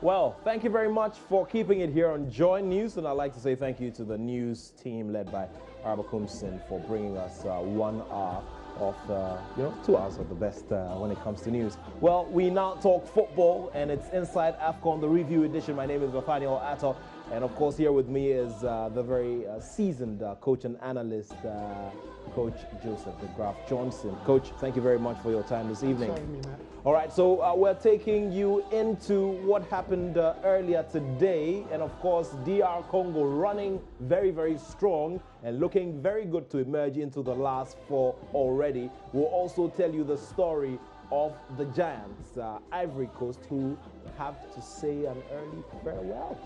Well, thank you very much for keeping it here on Joy News, and I'd like to say thank you to the news team led by Arba Kumsin for bringing us 1 hour of, 2 hours of the best when it comes to news. Well, we now talk football, and it's Inside AFCON, the review edition. My name is Nathaniel Atto, and of course here with me is the very seasoned coach and analyst, Coach Joseph de Graaf Johnson. Coach, thank you very much for your time this evening. Sorry, me, Matt. All right, so we're taking you into what happened earlier today, and of course DR Congo running very, very strong and looking very good to emerge into the last 4 already. We'll also tell you the story of the Giants, Ivory Coast, who have to say an early farewell.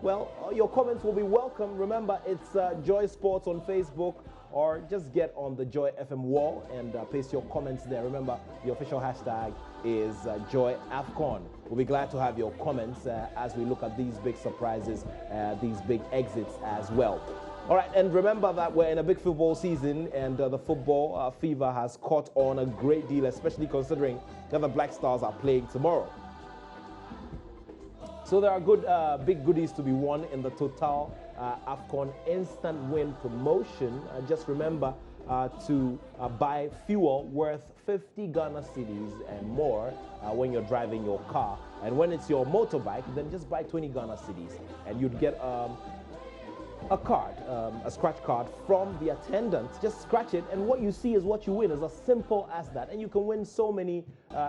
Well, your comments will be welcome. Remember, it's Joy Sports on Facebook, or just get on the Joy FM wall and paste your comments there. Remember, the official hashtag is Joy AFCON. We'll be glad to have your comments as we look at these big surprises, these big exits as well. All right, and remember that we're in a big football season, and the football fever has caught on a great deal, especially considering that the Black Stars are playing tomorrow. So there are good, big goodies to be won in the Total AFCON instant win promotion. Just remember to buy fuel worth 50 Ghana cedis and more when you're driving your car. And when it's your motorbike, then just buy 20 Ghana cedis, and you'd get a card, a scratch card from the attendant. Just scratch it, and what you see is what you win. It's as simple as that. And you can win so many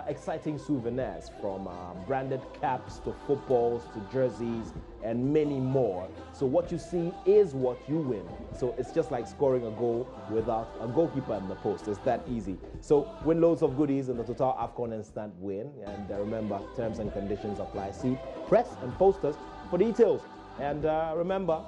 exciting souvenirs, from branded caps to footballs to jerseys and many more. So what you see is what you win. So it's just like scoring a goal without a goalkeeper in the post. It's that easy. So win loads of goodies in the Total AFCON instant win. And remember, terms and conditions apply. See press and posters for details. And remember,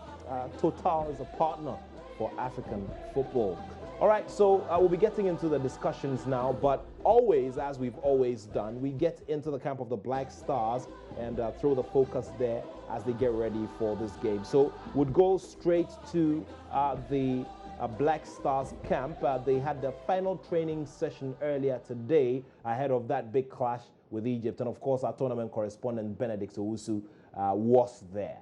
Total is a partner for African football. All right, so we'll be getting into the discussions now, but always, as we've always done, we get into the camp of the Black Stars and throw the focus there as they get ready for this game. So we'll go straight to the Black Stars camp. They had the final training session earlier today ahead of that big clash with Egypt. And of course, our tournament correspondent, Benedict Owusu, was there.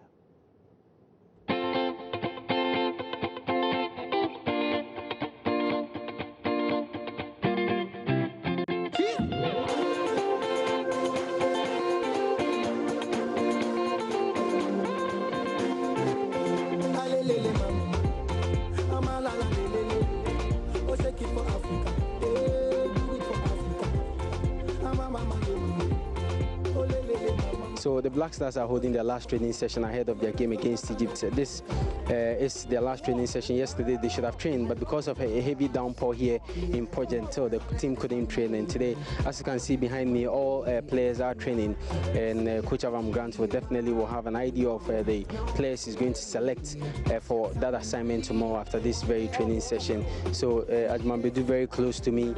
So the Black Stars are holding their last training session ahead of their game against Egypt. This is their last training session. Yesterday they should have trained, but because of a heavy downpour here in Port-Gentil, the team couldn't train. And today, as you can see behind me, all players are training, and Coach Avram Grant will have an idea of the players he's going to select for that assignment tomorrow after this very training session. So Ajman Bedu very close to me,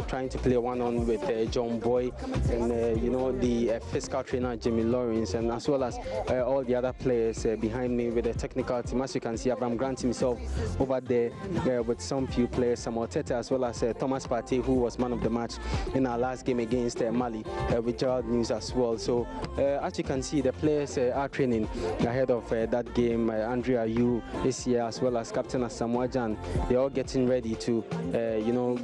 trying to play one-on with John Boy, and the physical trainer Jimmy Lawrence, and as well as all the other players behind me with the technical team. As you can see, Avram Grant himself over there with some few players, Samuel Tete, as well as Thomas Partey, who was man of the match in our last game against Mali, with Gerald News as well. So as you can see, the players are training ahead of that game. Andrea Yu is here, as well as Captain Asamoah Gyan. They're all getting ready to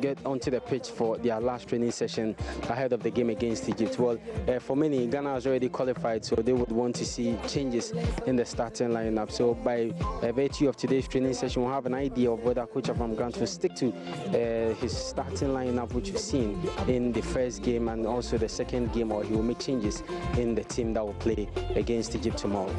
get onto the pitch for their last training session ahead of the game against Egypt. Well, for many, Ghana has already qualified, so they would want to see changes in the starting lineup. So by virtue of today's training session, we'll have an idea of whether Coach Avram Grant will stick to his starting lineup, which we've seen in the first game and also the second game, or he will make changes in the team that will play against Egypt tomorrow.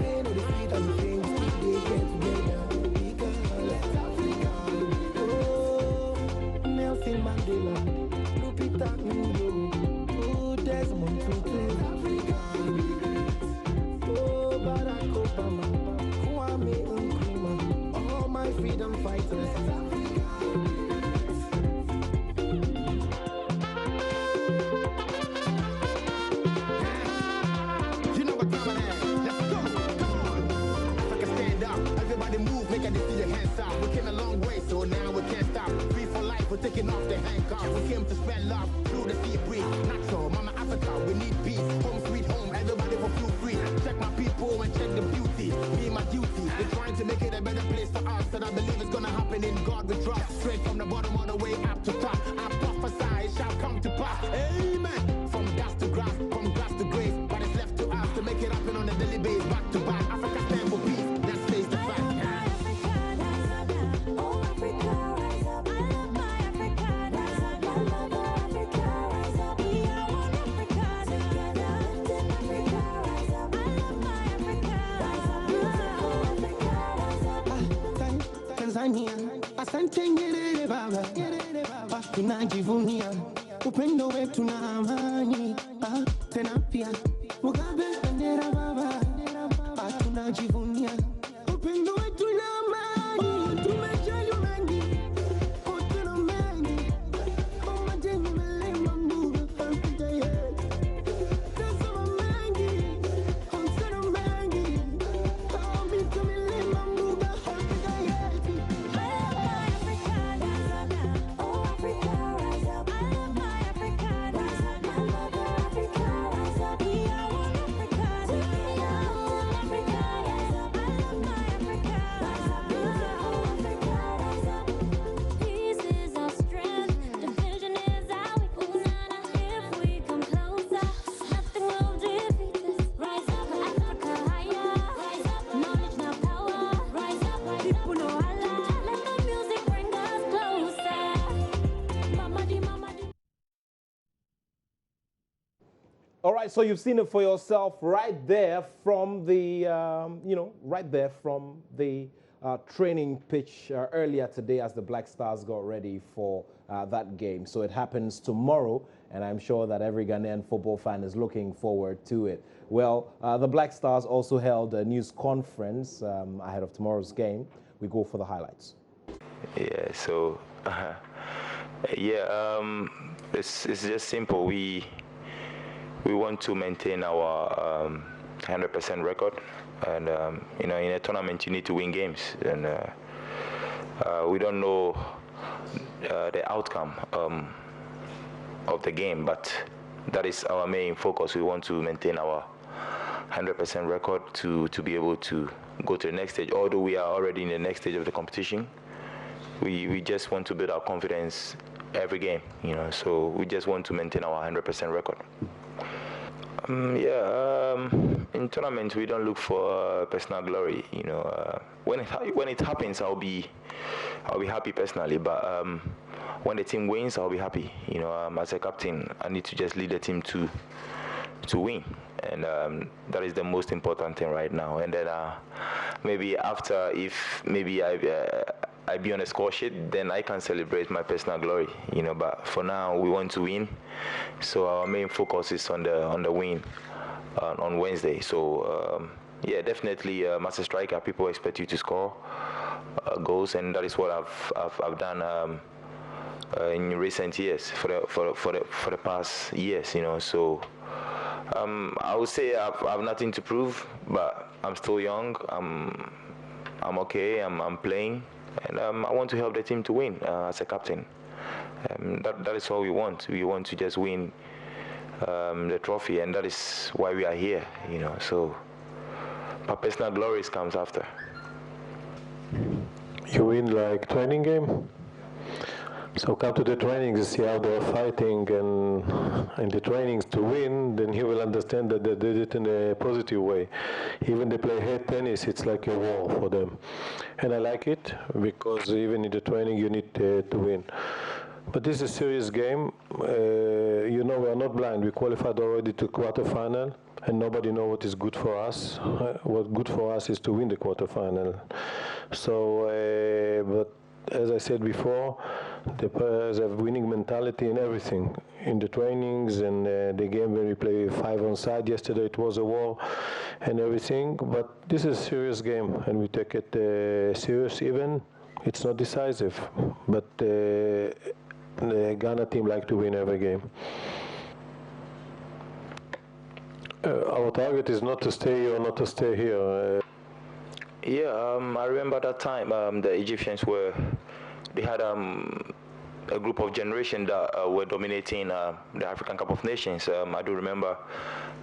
Taking off the handcuffs, we came to spread love through the sea breeze. Natural, Mama Africa, we need peace. Home sweet home, everybody for feel free. Check Tanzania. Asante Nyerere baba, tunajivunia upendo wetu na amani. Tena pia Mugabe bendera baba, tunajivunia upendo wetu na amani. Tumejali mengi, utuna mengi, majeni melema mbuga Afrika yetu. Tazama mengi, utuna mengi, mito melema mbuga Afrika yetu. Oh Africa, rise up. I love my Africa, rise up. I love my Africa, rise up. Yeah, I want Africa, take me out. Africa, rise up. I love my Africa, rise up. Beautiful Africa, rise up. Peace is our strength, division is our weakness. If we come closer, nothing will defeat us. Rise up, Africa higher. Rise up, knowledge now power. Rise up, people know Allah. Let the music bring us closer. Mama di, mama di. All right, so you've seen it for yourself right there from the, right there from the training pitch earlier today as the Black Stars got ready for that game. So it happens tomorrow, and I'm sure that every Ghanaian football fan is looking forward to it. Well, the Black Stars also held a news conference ahead of tomorrow's game. We go for the highlights. Yeah, so, it's just simple. We want to maintain our 100% record, and in a tournament you need to win games, and we don't know the outcome of the game, but that is our main focus. We want to maintain our 100% record to be able to go to the next stage. Although we are already in the next stage of the competition, we just want to build our confidence every game, so we just want to maintain our 100% record. In tournaments we don't look for personal glory. When it happens, I'll be happy personally. But when the team wins, I'll be happy. As a captain, I need to just lead the team to win, and that is the most important thing right now. And then maybe after, if maybe I be on a score sheet, then I can celebrate my personal glory, But for now, we want to win, so our main focus is on the win on Wednesday. So definitely, as a striker, people expect you to score goals, and that is what I've done in recent years for the past years, So I would say I've nothing to prove, but I'm still young. I'm okay. I'm playing. And I want to help the team to win as a captain. That is all we want. We want to just win the trophy, and that is why we are here, So, but personal glories comes after. You win like training game? So come to the trainings, see how they're fighting, and in the trainings to win, then he will understand that they did it in a positive way. Even they play head tennis, it's like a war for them. And I like it, because even in the training you need to win. But this is a serious game. We are not blind. We qualified already to quarterfinal, and nobody knows what is good for us. What good for us is to win the quarterfinal. So, but as I said before, the players have winning mentality in everything, in the trainings and the game when we play 5-on-side. Yesterday it was a war and everything, but this is a serious game, and we take it serious. Even it's not decisive, but the Ghana team like to win every game. Our target is not to stay here or not to stay here. I remember that time the Egyptians they had a group of generation that were dominating the African Cup of Nations. I do remember.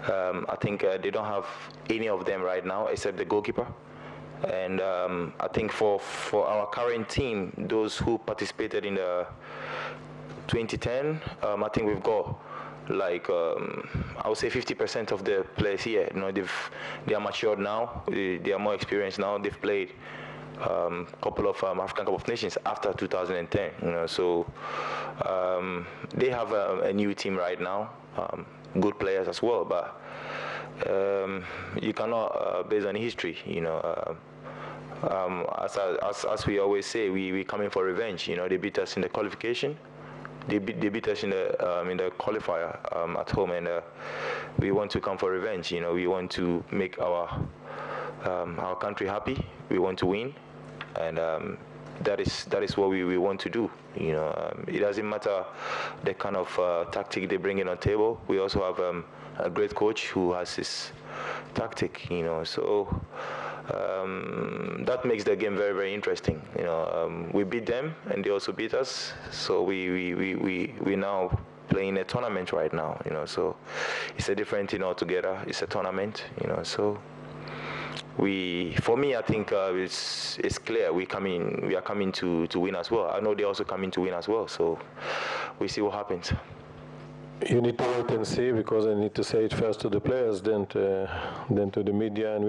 I think they don't have any of them right now except the goalkeeper. And I think for our current team, those who participated in the 2010, I think we've got like I would say 50% of the players here. They are matured now. They are more experienced now. They've played couple of African Cup of Nations after 2010. So they have a new team right now, good players as well. But you cannot, based on history, As we always say, we coming for revenge. You know, they beat us in the qualification. They beat us in the qualifier at home, and we want to come for revenge. You know, we want to make our country happy. We want to win, and that is what we want to do. You know, it doesn't matter the kind of tactic they bring in on table. We also have a great coach who has his tactic. You know, so. That makes the game very, very interesting. You know, we beat them and they also beat us. So we now playing a tournament right now. You know, so it's a different thing altogether. It's a tournament. You know, so for me, I think it's clear we are coming to win as well. I know they're also coming to win as well. So we see what happens. You need to wait and see, because I need to say it first to the players, then to the media, and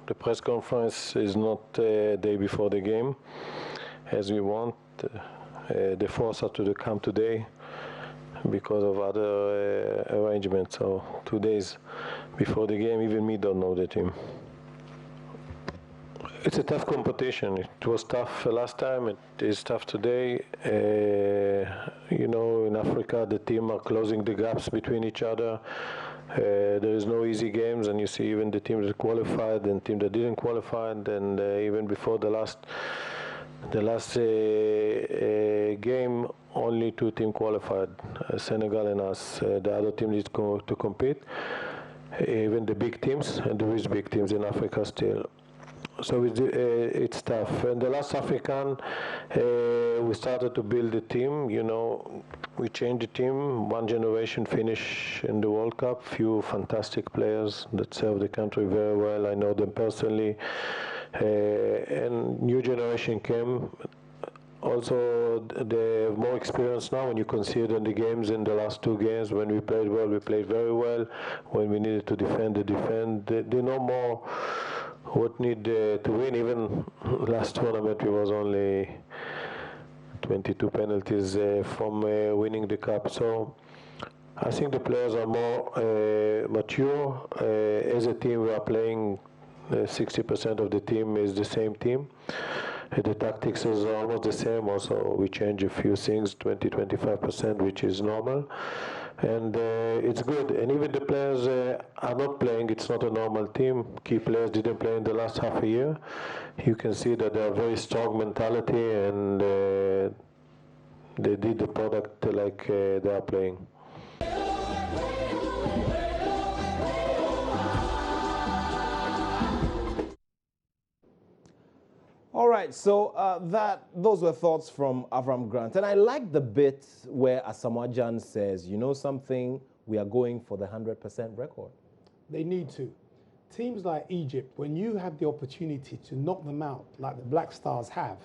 the press conference is not day before the game, as we want. They force us to come today because of other arrangements. So 2 days before the game, even me don't know the team. It's a tough competition. It was tough last time. It is tough today. You know, in Africa, the team are closing the gaps between each other. There is no easy games, and you see even the team that qualified and team that didn't qualify, and even before the last game, only 2 teams qualified, Senegal and us. The other team needs to compete, even the big teams, and there is big teams in Africa still. So it's tough. And the last AFCON, we started to build a team. You know, we changed the team. One generation finished in the World Cup. Few fantastic players that serve the country very well. I know them personally. And new generation came. Also, they have more experience now. When you consider the games in the last 2 games, when we played well, we played very well. When we needed to defend, they defend. They know more what need to win. Even last tournament, we was only 22 penalties from winning the cup. So I think the players are more mature. As a team, we are playing 60% of the team is the same team. The tactics is almost the same. Also, we change a few things, 20-25%, which is normal. And it's good. And even the players are not playing. It's not a normal team. Key players didn't play in the last half a year. You can see that they have very strong mentality, and they did the product like they are playing. All right, so those were thoughts from Avram Grant. And I like the bit where Asamoah Gyan says, you know something, we are going for the 100% record. They need to. Teams like Egypt, when you have the opportunity to knock them out, like the Black Stars have,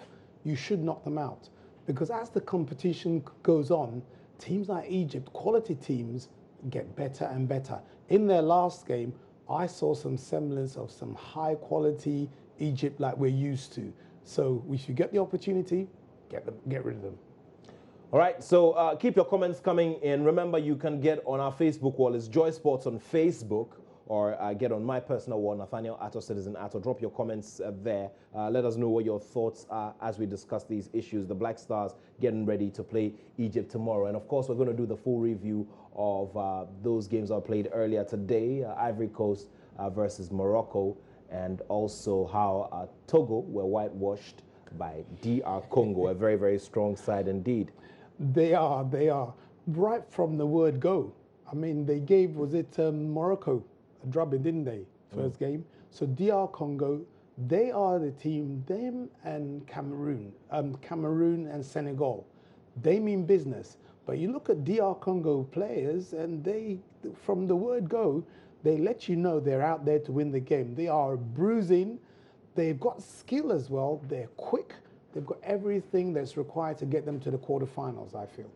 you should knock them out. Because as the competition goes on, teams like Egypt, quality teams, get better and better. In their last game, I saw some semblance of some high quality Egypt like we're used to. So we should get the opportunity, get rid of them. All right, so keep your comments coming in. Remember, you can get on our Facebook wall. It's Joy Sports on Facebook, or get on my personal wall, Nathaniel Atto Citizen Atto. Drop your comments there. Let us know what your thoughts are as we discuss these issues. The Black Stars getting ready to play Egypt tomorrow. And of course, we're going to do the full review of those games that were played earlier today, Ivory Coast versus Morocco, and also how Togo were whitewashed by DR Congo, a very, very strong side indeed. They are right from the word go. I mean, they gave, was it Morocco, a drubbing, didn't they, first game? So DR Congo, they are the team, them and Cameroon and Senegal, they mean business. But you look at DR Congo players, and they, from the word go, they let you know they're out there to win the game. They are bruising. They've got skill as well. They're quick. They've got everything that's required to get them to the quarterfinals, I feel.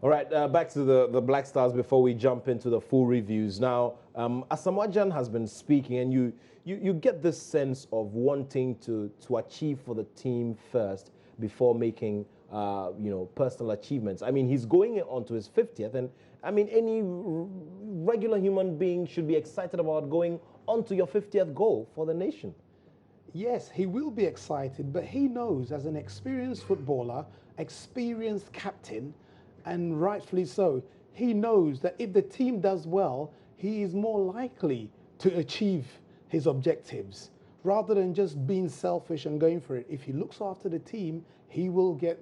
All right, back to the Black Stars before we jump into the full reviews. Now, Asamoah Gyan has been speaking, and you get this sense of wanting to achieve for the team first before making personal achievements. I mean, he's going on to his 50th, and I mean, any regular human being should be excited about going on to your 50th goal for the nation. Yes, he will be excited, but he knows as an experienced footballer, experienced captain, and rightfully so, he knows that if the team does well, he is more likely to achieve his objectives rather than just being selfish and going for it. If he looks after the team, he will get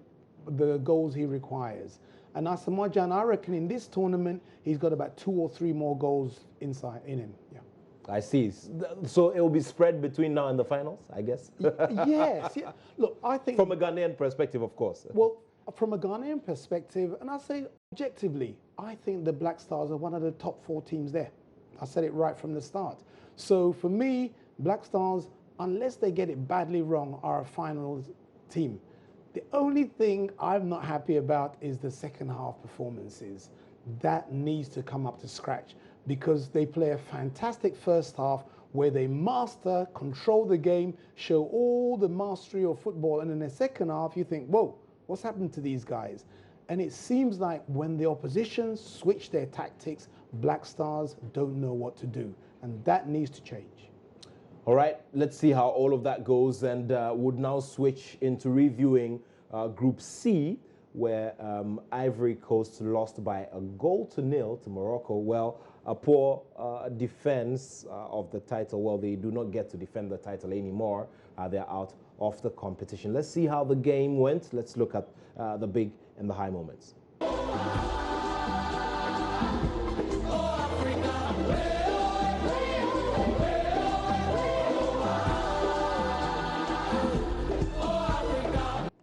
the goals he requires. And Asamoah Gyan, I reckon in this tournament, he's got about 2 or 3 more goals inside in him. Yeah. I see. So it will be spread between now and the finals, I guess? Yes. Yeah. Look, I think From a Ghanaian perspective, of course. well, from a Ghanaian perspective, and I say objectively, I think the Black Stars are one of the top 4 teams there. I said it right from the start. So for me, Black Stars, unless they get it badly wrong, are a finals team. The only thing I'm not happy about is the second half performances. That needs to come up to scratch because they play a fantastic first half where they master, control the game, show all the mastery of football. And in the second half, you think, whoa, what's happened to these guys? And it seems like when the opposition switch their tactics, Black Stars don't know what to do. And that needs to change. All right, let's see how all of that goes, and would now switch into reviewing Group C, where Ivory Coast lost by a 0-0 to Morocco. Well, a poor defense of the title. Well, they do not get to defend the title anymore. They're out of the competition. Let's see how the game went. Let's look at the big and the high moments.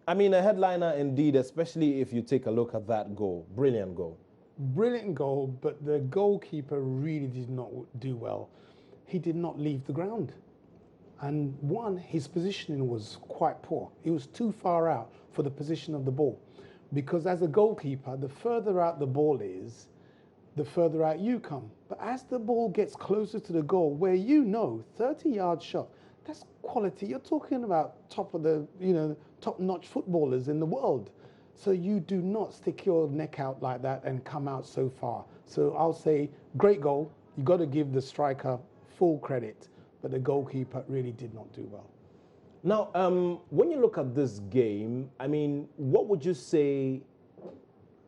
I mean, a headliner indeed, especially if you take a look at that goal. Brilliant goal. Brilliant goal, but the goalkeeper really did not do well. He did not leave the ground. And one, his positioning was quite poor. He was too far out for the position of the ball. Because as a goalkeeper, the further out the ball is, the further out you come. But as the ball gets closer to the goal, where 30-yard shot, that's quality. You're talking about top of the, top-notch footballers in the world. So you do not stick your neck out like that and come out so far. So I'll say, great goal. You got to give the striker full credit, but the goalkeeper really did not do well. Now, when you look at this game, I mean, what would you say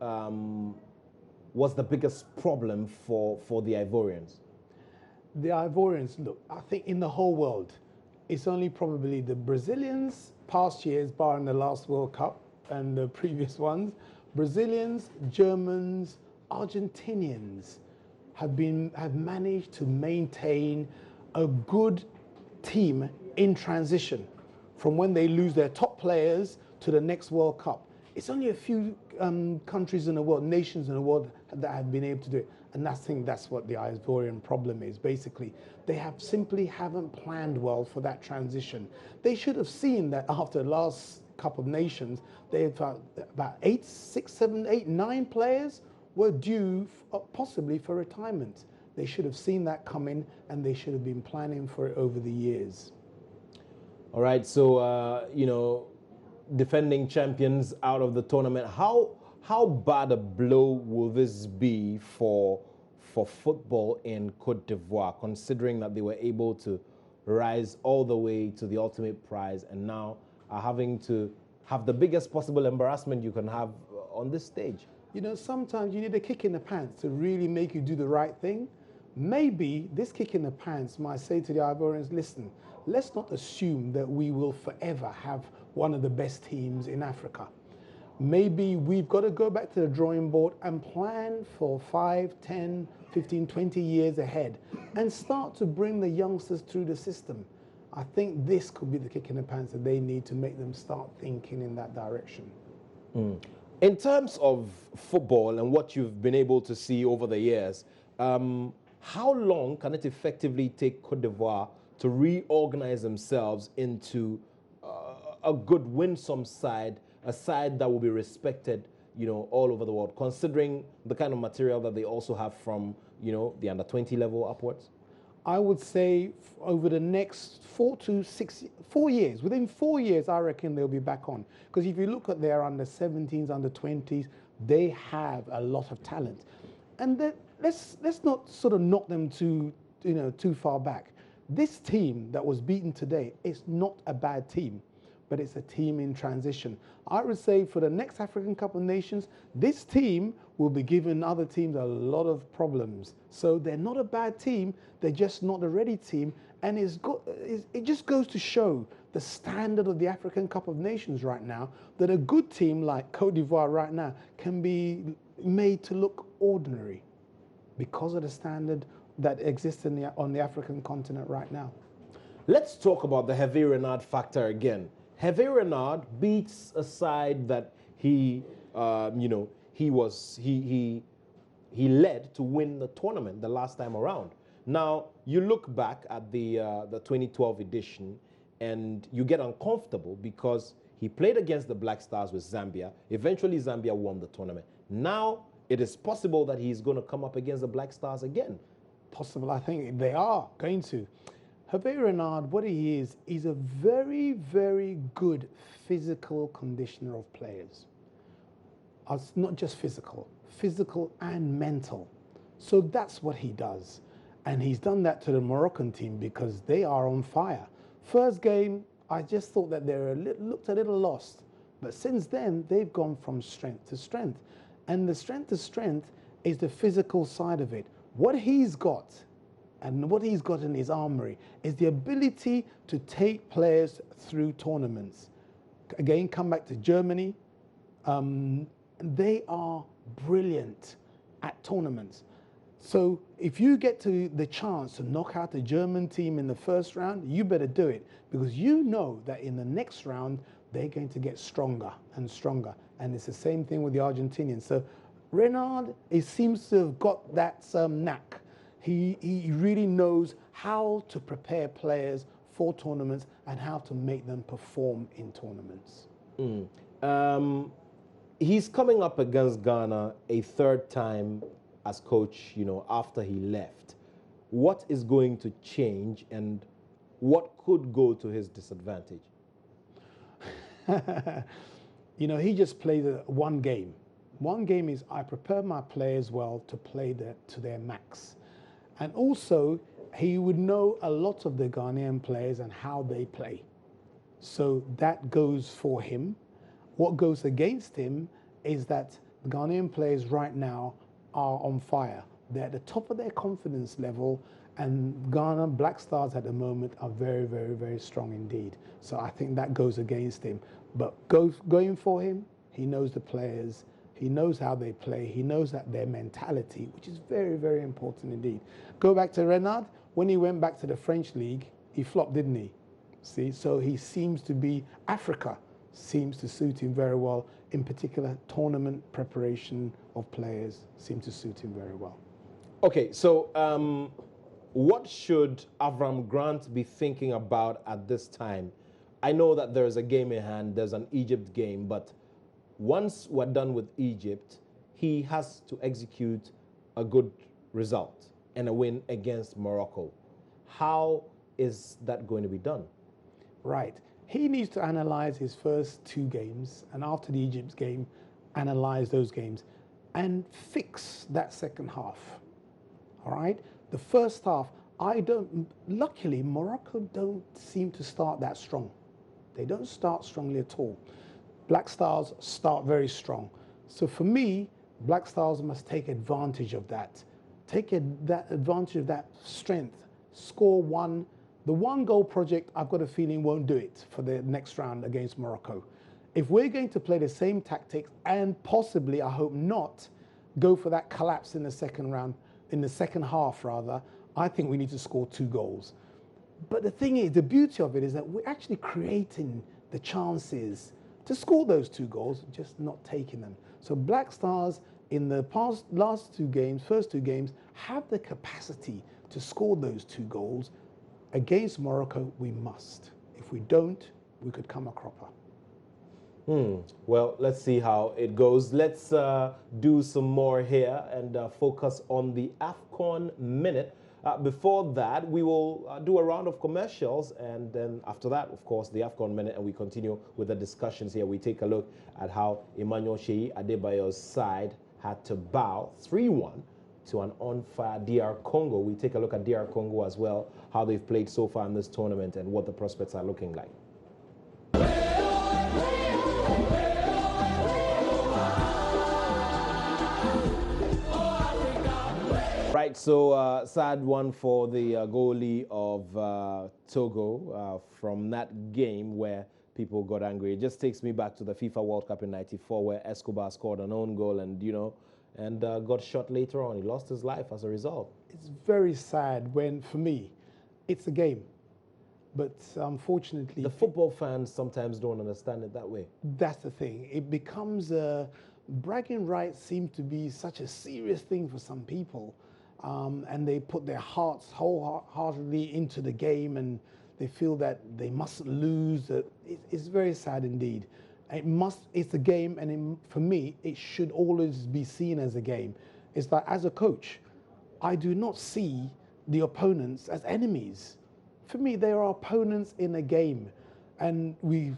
was the biggest problem for the Ivorians? The Ivorians, look, I think in the whole world, it's only probably the Brazilians, past years, barring the last World Cup and the previous ones, Brazilians, Germans, Argentinians have managed to maintain a good team in transition from when they lose their top players to the next World Cup. It's only a few countries in the world, nations in the world that have been able to do it. And I think that's what the Ivorian problem is. Basically, they haven't planned well for that transition. They should have seen that after the last Cup of Nations, they had about 8, 6, 7, 8, 9 players were due possibly for retirement. They should have seen that coming, and they should have been planning for it over the years. All right, so, defending champions out of the tournament, how bad a blow will this be for football in Cote d'Ivoire, considering that they were able to rise all the way to the ultimate prize and now are having to have the biggest possible embarrassment you can have on this stage? Sometimes you need a kick in the pants to really make you do the right thing. Maybe this kick in the pants might say to the Ivorians, listen, let's not assume that we will forever have one of the best teams in Africa. Maybe we've got to go back to the drawing board and plan for 5, 10, 15, 20 years ahead and start to bring the youngsters through the system. I think this could be the kick in the pants that they need to make them start thinking in that direction. In terms of football and what you've been able to see over the years, how long can it effectively take Cote d'Ivoire to reorganize themselves into a good winsome side, a side that will be respected, all over the world, considering the kind of material that they also have from, the under-20 level upwards? I would say over the next 4 years, within 4 years, I reckon they'll be back on. Because if you look at their under-17s, under-20s, they have a lot of talent. And let's not sort of knock them too far back. this team that was beaten today is not a bad team, but it's a team in transition. I would say for the next African Cup of Nations, this team will be giving other teams a lot of problems. So they're not a bad team, they're just not a ready team. And it just goes to show the standard of the African Cup of Nations right now, that a good team like Cote d'Ivoire right now can be made to look ordinary because of the standard that exists on the African continent right now. Let's talk about the Hervé Renard factor again. Hervé Renard beats a side that he led to win the tournament the last time around. Now, you look back at the 2012 edition and you get uncomfortable because he played against the Black Stars with Zambia. Eventually, Zambia won the tournament. Now, it is possible that he's going to come up against the Black Stars again. Possible, I think they are going to. Hervé Renard, what he is, he's a very, very good physical conditioner of players. It's not just physical and mental. So that's what he does. And he's done that to the Moroccan team because they are on fire. First game, I just thought that they looked a little lost. But since then, they've gone from strength to strength. And the strength to strength is the physical side of it. What he's got, and what he's got in his armory, is the ability to take players through tournaments. Again, come back to Germany. They are brilliant at tournaments. So if you get to the chance to knock out a German team in the first round, you better do it, because you know that in the next round, they're going to get stronger and stronger. And it's the same thing with the Argentinians. So Renard, he seems to have got that knack. He really knows how to prepare players for tournaments and how to make them perform in tournaments. He's coming up against Ghana a third time as coach, after he left. What is going to change and what could go to his disadvantage? He just played one game. One game is I prepare my players well to play to their max. And also, he would know a lot of the Ghanaian players and how they play. So that goes for him. What goes against him is that the Ghanaian players right now are on fire. They're at the top of their confidence level, and Ghana Black Stars at the moment are very, very, very strong indeed. So I think that goes against him. But going for him, he knows the players, he knows how they play, he knows that their mentality, which is very, very important indeed. Go back to Renard. When he went back to the French league, he flopped, didn't he? See, so he seems to be, Africa seems to suit him very well. In particular, tournament preparation of players seem to suit him very well. Okay, so what should Avram Grant be thinking about at this time? I know that there's a game in hand, there's an Egypt game, but once we're done with Egypt, he has to execute a good result and a win against Morocco. How is that going to be done? Right. He needs to analyze his first two games, and after the Egypt game, analyze those games and fix that second half. All right? The first half, luckily, Morocco don't seem to start that strong. They don't start strongly at all. Black Stars start very strong. So for me, Black Stars must take advantage of that. That advantage of that strength. Score one. The one goal project, I've got a feeling, won't do it for the next round against Morocco. If we're going to play the same tactics and possibly, I hope not, go for that collapse in the second round, in the second half rather, I think we need to score 2 goals. But the thing is, the beauty of it is that we're actually creating the chances to score those 2 goals, just not taking them. So Black Stars in the first 2 games, have the capacity to score those 2 goals. Against Morocco, we must. If we don't, we could come a cropper. Well, let's see how it goes. Let's do some more here and focus on the AFCON Minute. Before that, we will do a round of commercials, and then after that, of course, the AFCON Minute, and we continue with the discussions here. We take a look at how Emmanuel Sheyi Adebayo's side had to bow 3-1 to an on-fire DR Congo. We take a look at DR Congo as well, how they've played so far in this tournament and what the prospects are looking like. Right, so sad one for the goalie of Togo from that game where people got angry. It just takes me back to the FIFA World Cup in '94 where Escobar scored an own goal and, got shot later on. He lost his life as a result. It's very sad when, for me, it's a game. But unfortunately... The football fans sometimes don't understand it that way. That's the thing. It becomes bragging rights seem to be such a serious thing for some people. And they put their hearts wholeheartedly into the game and they feel that they mustn't lose. It's very sad indeed. It's a game, and for me, it should always be seen as a game. It's like, as a coach, I do not see the opponents as enemies. For me, they are opponents in a game. And we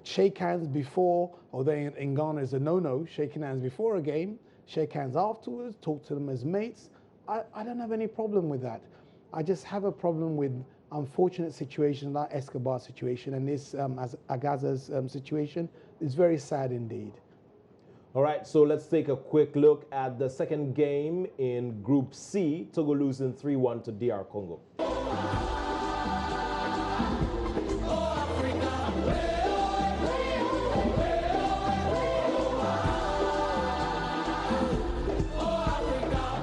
shake hands before, although in Ghana it's a no-no, shaking hands before a game, shake hands afterwards, talk to them as mates. I don't have any problem with that. I just have a problem with unfortunate situations like Escobar's situation and this as Agaza's situation. It's very sad indeed. All right, so let's take a quick look at the second game in Group C. Togo losing 3-1 to DR Congo.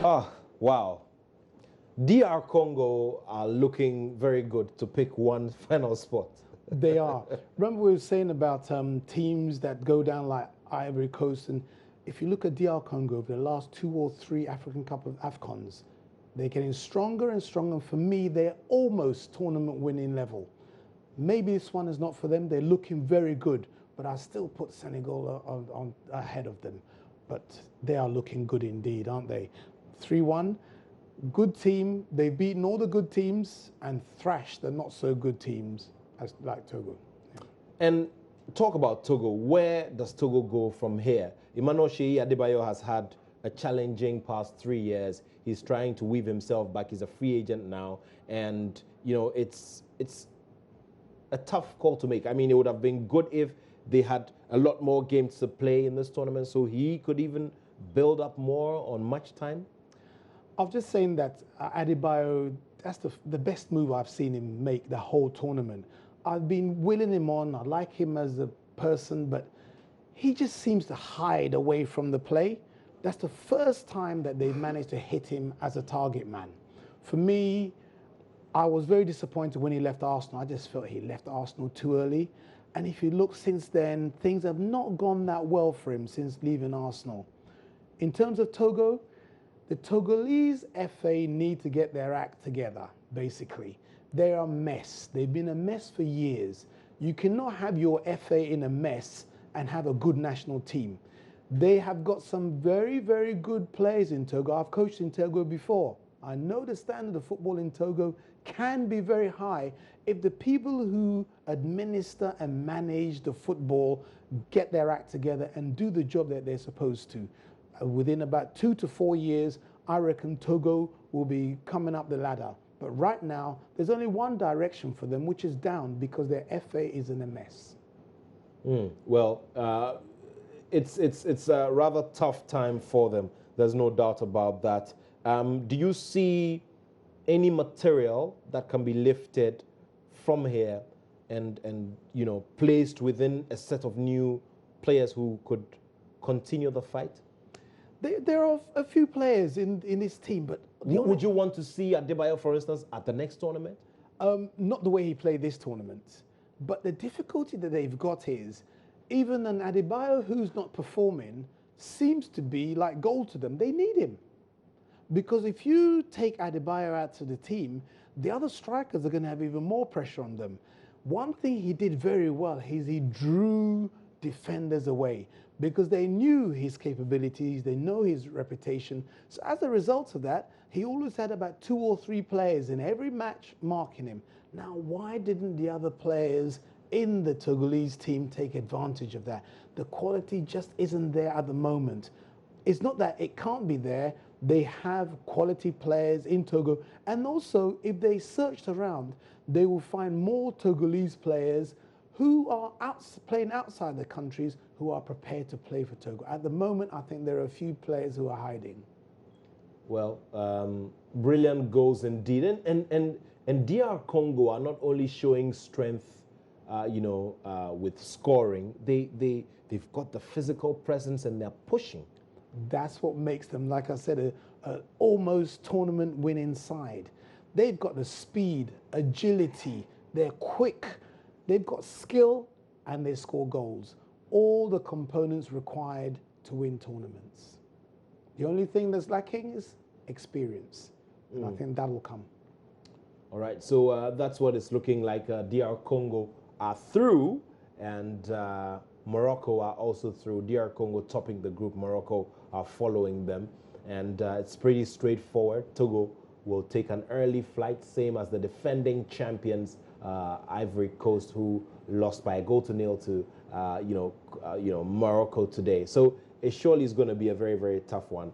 Oh, wow. DR Congo are looking very good to pick one final spot. They are. Remember we were saying about teams that go down like Ivory Coast, and if you look at DR Congo over the last 2 or 3 African Cup of AFCONs, they're getting stronger and stronger. For me, they're almost tournament winning level. Maybe this one is not for them. They're looking very good, but I still put Senegal on ahead of them. But they are looking good indeed, aren't they? 3-1. Good team. They've beaten all the good teams and thrashed the not so good teams like Togo. Yeah. And talk about Togo. Where does Togo go from here? Emmanuel Sheyi Adebayo has had a challenging past 3 years. He's trying to weave himself back. He's a free agent now. And, it's a tough call to make. I mean, it would have been good if they had a lot more games to play in this tournament so he could even build up more on match time. I'm just saying that Adebayo, that's the best move I've seen him make the whole tournament. I've been willing him on. I like him as a person, but he just seems to hide away from the play. That's the first time that they've managed to hit him as a target man. For me, I was very disappointed when he left Arsenal. I just felt he left Arsenal too early. And if you look since then, things have not gone that well for him since leaving Arsenal. In terms of Togo, the Togolese FA need to get their act together, basically. They're a mess. They've been a mess for years. You cannot have your FA in a mess and have a good national team. They have got some very, very good players in Togo. I've coached in Togo before. I know the standard of football in Togo can be very high if the people who administer and manage the football get their act together and do the job that they're supposed to. Within about 2 to 4 years, I reckon Togo will be coming up the ladder. But right now, there's only one direction for them, which is down, because their FA is in a mess. Well, it's a rather tough time for them. There's no doubt about that. Do you see any material that can be lifted from here and placed within a set of new players who could continue the fight? There are a few players in this team, but... Would you want to see Adebayo, for instance, at the next tournament? Not the way he played this tournament. But the difficulty that they've got is, even an Adebayo who's not performing seems to be like gold to them. They need him. Because if you take Adebayo out to the team, the other strikers are going to have even more pressure on them. One thing he did very well is he drew defenders away because they knew his capabilities, they know his reputation. So as a result of that, he always had about 2 or 3 players in every match marking him. Now, why didn't the other players in the Togolese team take advantage of that? The quality just isn't there at the moment. It's not that it can't be there, They have quality players in Togo. And also, if they searched around, they will find more Togolese players who are playing outside the countries who are prepared to play for Togo. At the moment, I think there are a few players who are hiding. Well, brilliant goals indeed. And DR Congo are not only showing strength, with scoring, they've got the physical presence and they're pushing. That's what makes them, like I said, a almost tournament winning side. They've got the speed, agility, they're quick, they've got skill, and they score goals. All the components required to win tournaments. The only thing that's lacking is experience. And I think that will come. All right, so that's what it's looking like. DR Congo are through, and Morocco are also through. DR Congo topping the group, Morocco are following them. And it's pretty straightforward. Togo will take an early flight, same as the defending champions, Ivory Coast, who lost by a 0-0 to Morocco today. So it surely is going to be a very, very tough one.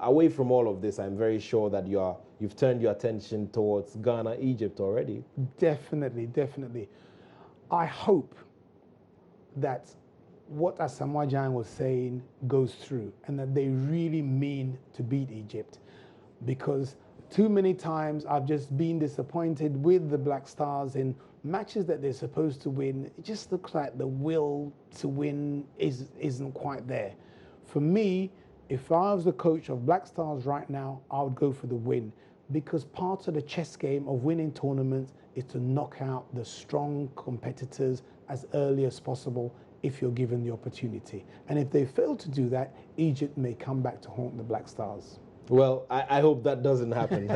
Away from all of this, I'm very sure that you've turned your attention towards Ghana, Egypt already. Definitely, definitely. I hope that what Asamoah Gyan was saying goes through and that they really mean to beat Egypt, because too many times I've just been disappointed with the Black Stars in matches that they're supposed to win. It just looks like the will to win isn't quite there. For me, if I was the coach of Black Stars right now, I would go for the win, because part of the chess game of winning tournaments is to knock out the strong competitors as early as possible if you're given the opportunity. And if they fail to do that, Egypt may come back to haunt the Black Stars. Well, I hope that doesn't happen.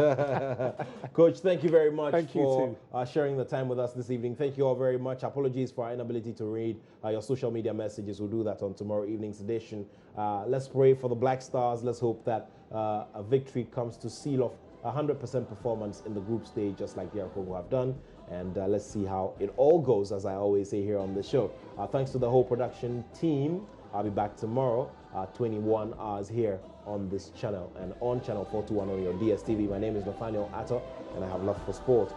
Coach, thank you very much for sharing the time with us this evening. Thank you all very much. Apologies for our inability to read your social media messages. We'll do that on tomorrow evening's edition. Let's pray for the Black Stars. Let's hope that a victory comes to seal off 100% performance in the group stage, just like DR Congo have done. And let's see how it all goes, as I always say here on the show. Thanks to the whole production team. I'll be back tomorrow, 21 hours here on this channel and on channel 421 on your DSTV. My name is Nathaniel Atto, and I have love for sport.